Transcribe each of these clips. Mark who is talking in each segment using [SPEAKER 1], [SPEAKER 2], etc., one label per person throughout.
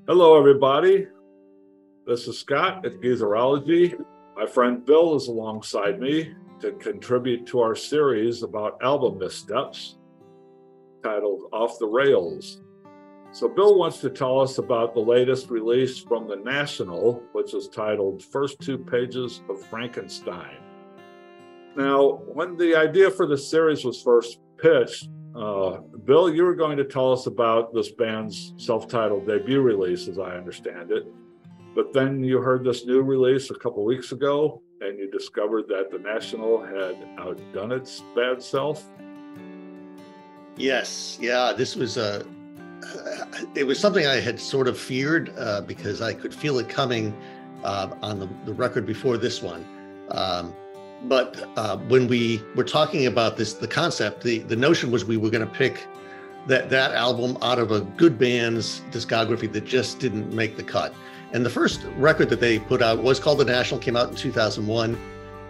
[SPEAKER 1] Hello, everybody. This is Scott at Geezerology. My friend Bill is alongside me to contribute to our series about album missteps titled Off the Rails. So Bill wants to tell us about the latest release from the National, which is titled First Two Pages of Frankenstein. Now, when the idea for the series was first pitched, Bill, you were going to tell us about this band's self-titled debut release, as I understand it. But then you heard this new release a couple weeks ago, and you discovered that the National had outdone its bad self.
[SPEAKER 2] Yes, yeah, this was it was something I had sort of feared because I could feel it coming on the record before this one. But when we were talking about this, the concept, the notion was we were going to pick that album out of a good band's discography that just didn't make the cut. And the first record that they put out was called The National, came out in 2001.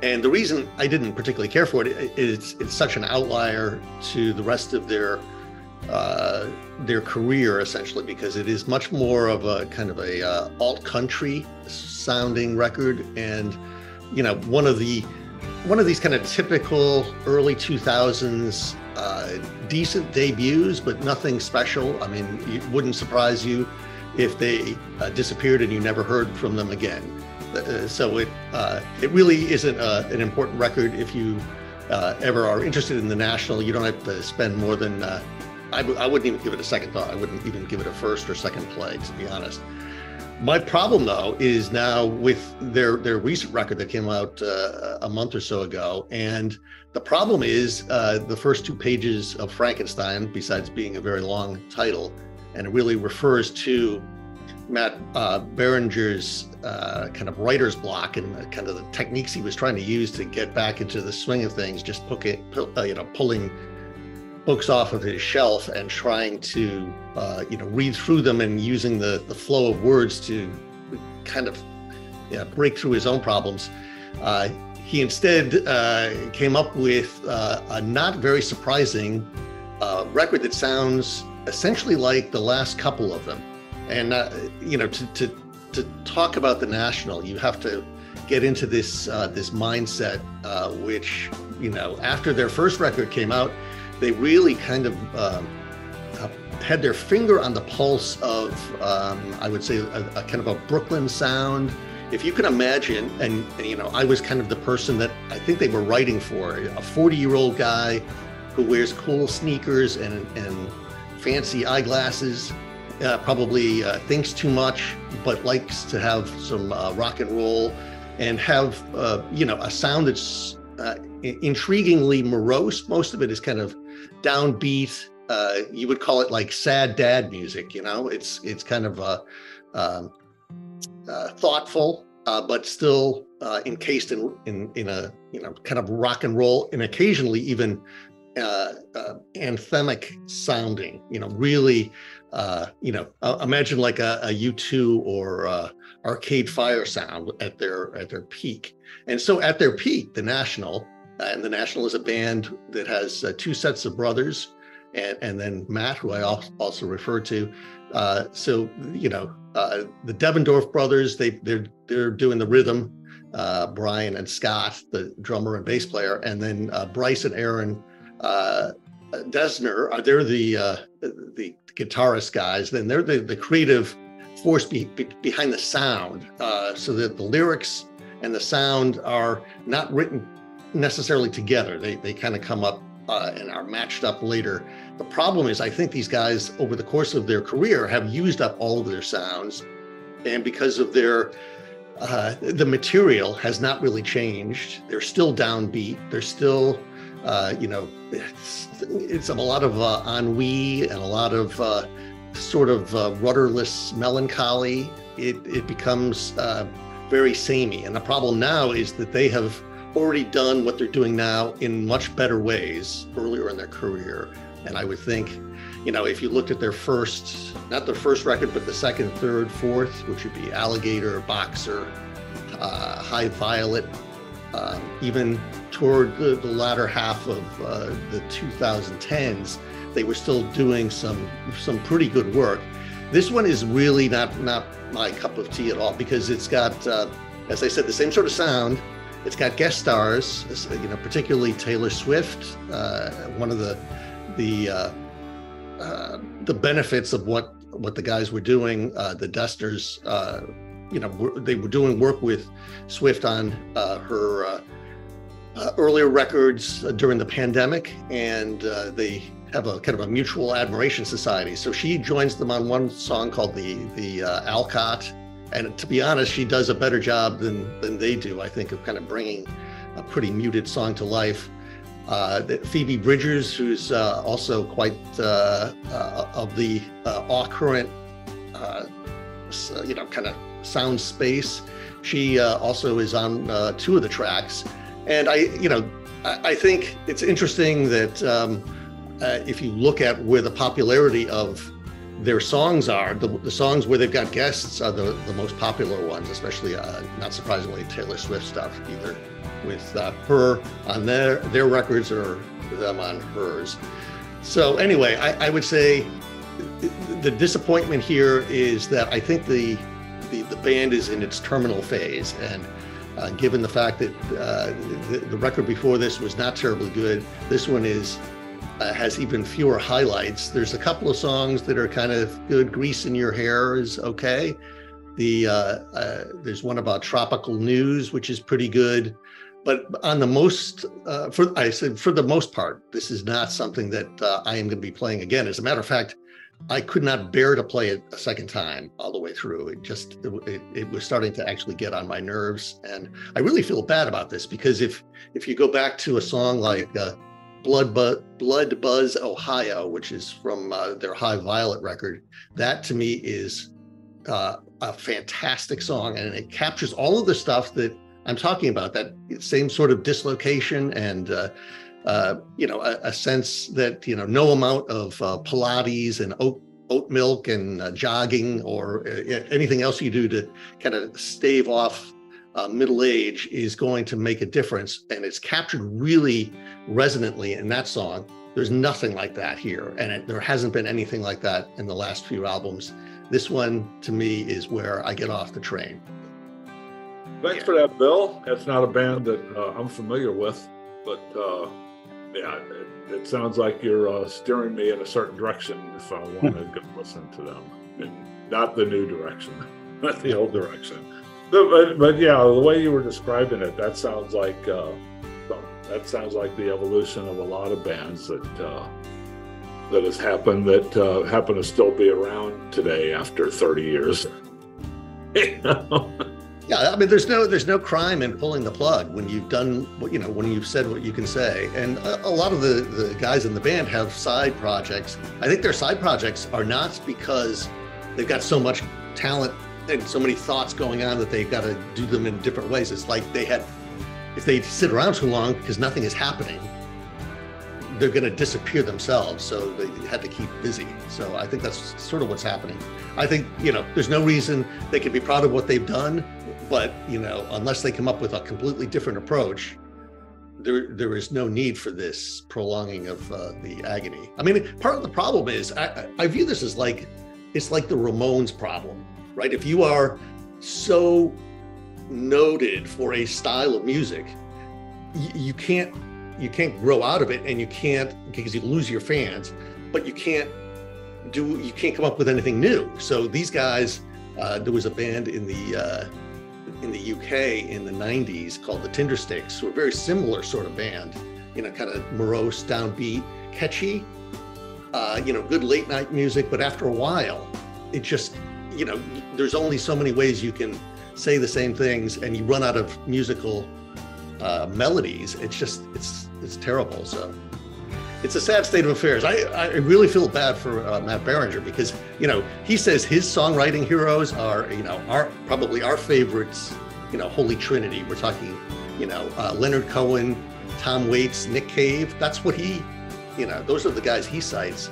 [SPEAKER 2] And the reason I didn't particularly care for it is it's such an outlier to the rest of their career, essentially, because it is much more of a kind of a alt country sounding record. And, you know, one of these kind of typical early 2000s decent debuts, but nothing special. I mean, it wouldn't surprise you if they disappeared and you never heard from them again. So it really isn't an important record. If you ever are interested in the National, you don't have to spend more than, I wouldn't even give it a second thought. I wouldn't even give it a first or second play, to be honest. My problem, though, is now with their recent record that came out a month or so ago. And the problem is the first two pages of Frankenstein, besides being a very long title, and it really refers to Matt Berenger's kind of writer's block and kind of the techniques he was trying to use to get back into the swing of things, just pulling books off of his shelf and trying to read through them and using the flow of words to kind of break through his own problems. He instead came up with a not very surprising record that sounds essentially like the last couple of them. And to talk about the National, you have to get into this mindset, which, after their first record came out, they really kind of had their finger on the pulse of, I would say, a kind of a Brooklyn sound. If you can imagine, and I was kind of the person that I think they were writing for, a 40-year-old guy who wears cool sneakers and fancy eyeglasses, probably thinks too much, but likes to have some rock and roll and have, a sound that's intriguingly morose. Most of it is kind of downbeat. You would call it like sad dad music. It's kind of thoughtful, but still encased in a kind of rock and roll, and occasionally even anthemic sounding. Really, imagine like a U2 or Arcade Fire sound at their peak. And so at their peak, the National is a band that has two sets of brothers, and then Matt, who I also referred to. So the Devendorf brothers, they're doing the rhythm. Brian and Scott, the drummer and bass player, and then Bryce and Aaron Desner, they're the guitarist guys. Then they're the creative force behind the sound, so that the lyrics and the sound are not written necessarily together. They kind of come up and are matched up later. The problem is, I think these guys over the course of their career have used up all of their sounds, and because of their the material has not really changed. They're still downbeat. They're still it's a lot of ennui and a lot of sort of rudderless melancholy. It becomes very samey. And the problem now is that they have already done what they're doing now in much better ways earlier in their career. And I would think, if you looked at their first, not their first record, but the second, third, fourth, which would be Alligator, Boxer, High Violet, even toward the latter half of the 2010s, they were still doing some pretty good work. This one is really not my cup of tea at all, because it's got, as I said, the same sort of sound. It's got guest stars, particularly Taylor Swift. One of the benefits of what the guys were doing, the Dusters, they were doing work with Swift on her earlier records during the pandemic, and they have a kind of a mutual admiration society. So she joins them on one song called the Alcott, and to be honest, she does a better job than they do, I think, of kind of bringing a pretty muted song to life. Phoebe Bridgers, who's also quite of the current, kind of sound space. She also is on 2 of the tracks. And I think it's interesting that if you look at where the popularity of their songs are, the songs where they've got guests are the most popular ones, especially, not surprisingly, Taylor Swift stuff, either with her on their records or them on hers. So anyway, I would say the disappointment here is that I think the band is in its terminal phase, and given the fact that the record before this was not terribly good, this one has even fewer highlights. There's a couple of songs that are kind of good. Grease in Your Hair is okay. There's one about tropical news, which is pretty good. But on the most, for the most part, this is not something that I am going to be playing again. As a matter of fact, I could not bear to play it a second time all the way through. It was starting to actually get on my nerves, and I really feel bad about this, because if you go back to a song like Blood Buzz Ohio, which is from their High Violet record, that to me is a fantastic song, and it captures all of the stuff that I'm talking about, that same sort of dislocation and a sense that no amount of Pilates and oat milk and jogging or anything else you do to kind of stave off middle age is going to make a difference. And it's captured really resonantly in that song. There's nothing like that here, and there hasn't been anything like that in the last few albums. This one, to me, is where I get off the train.
[SPEAKER 1] Thanks for that, Bill. It's not a band that I'm familiar with, but it sounds like you're steering me in a certain direction if I want to go listen to them, and not the new direction, not the old direction. But yeah, the way you were describing it, that sounds like the evolution of a lot of bands that has happened, that happen to still be around today after 30 years.
[SPEAKER 2] Yeah, I mean, there's no crime in pulling the plug when you've done when you've said what you can say. And a lot of the guys in the band have side projects. I think their side projects are not because they've got so much talent and so many thoughts going on that they've got to do them in different ways. It's like if they sit around too long because nothing is happening, they're going to disappear themselves. So they had to keep busy. So I think that's sort of what's happening. I think, there's no reason they can be proud of what they've done, but, unless they come up with a completely different approach, there is no need for this prolonging of the agony. I mean, part of the problem is, I view this as it's like the Ramones problem, right? If you are so noted for a style of music, you can't grow out of it, and you can't, because you lose your fans, but you can't come up with anything new. So these guys, there was a band in the UK in the 90s called the Tindersticks, who were a very similar sort of band, kind of morose, downbeat, catchy, good late night music. But after a while, it just, there's only so many ways you can say the same things, and you run out of musical melodies. It's terrible. So it's a sad state of affairs. I really feel bad for Matt Berringer, because he says his songwriting heroes are probably our favorites, Holy Trinity. We're talking Leonard Cohen, Tom Waits, Nick Cave. That's what those are the guys he cites,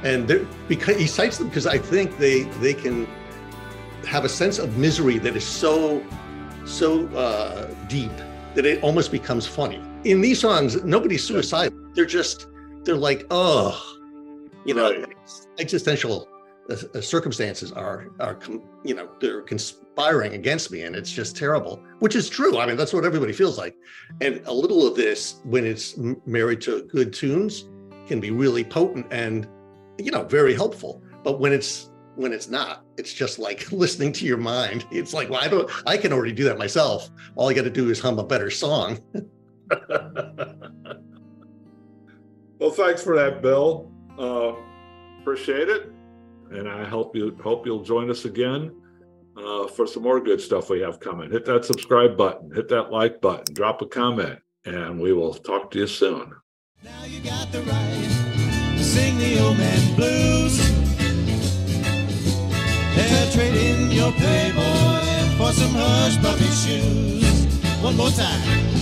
[SPEAKER 2] and because he cites them because I think they can have a sense of misery that is so deep that it almost becomes funny. In these songs, nobody's suicidal. They're like, right. Existential circumstances are they're conspiring against me, and it's just terrible, which is true. I mean, that's what everybody feels like. And a little of this, when it's married to good tunes, can be really potent and, very helpful. But when it's not, it's just like listening to your mind. It's like, well, I can already do that myself. All I got to do is hum a better song.
[SPEAKER 1] Well, thanks for that, Bill. Appreciate it. And I hope you'll join us again for some more good stuff we have coming. Hit that subscribe button, hit that like button, drop a comment, and we will talk to you soon.
[SPEAKER 3] Now you got the right to sing the old man blues. They're trading your Playboy for some hush puppy shoes. One more time.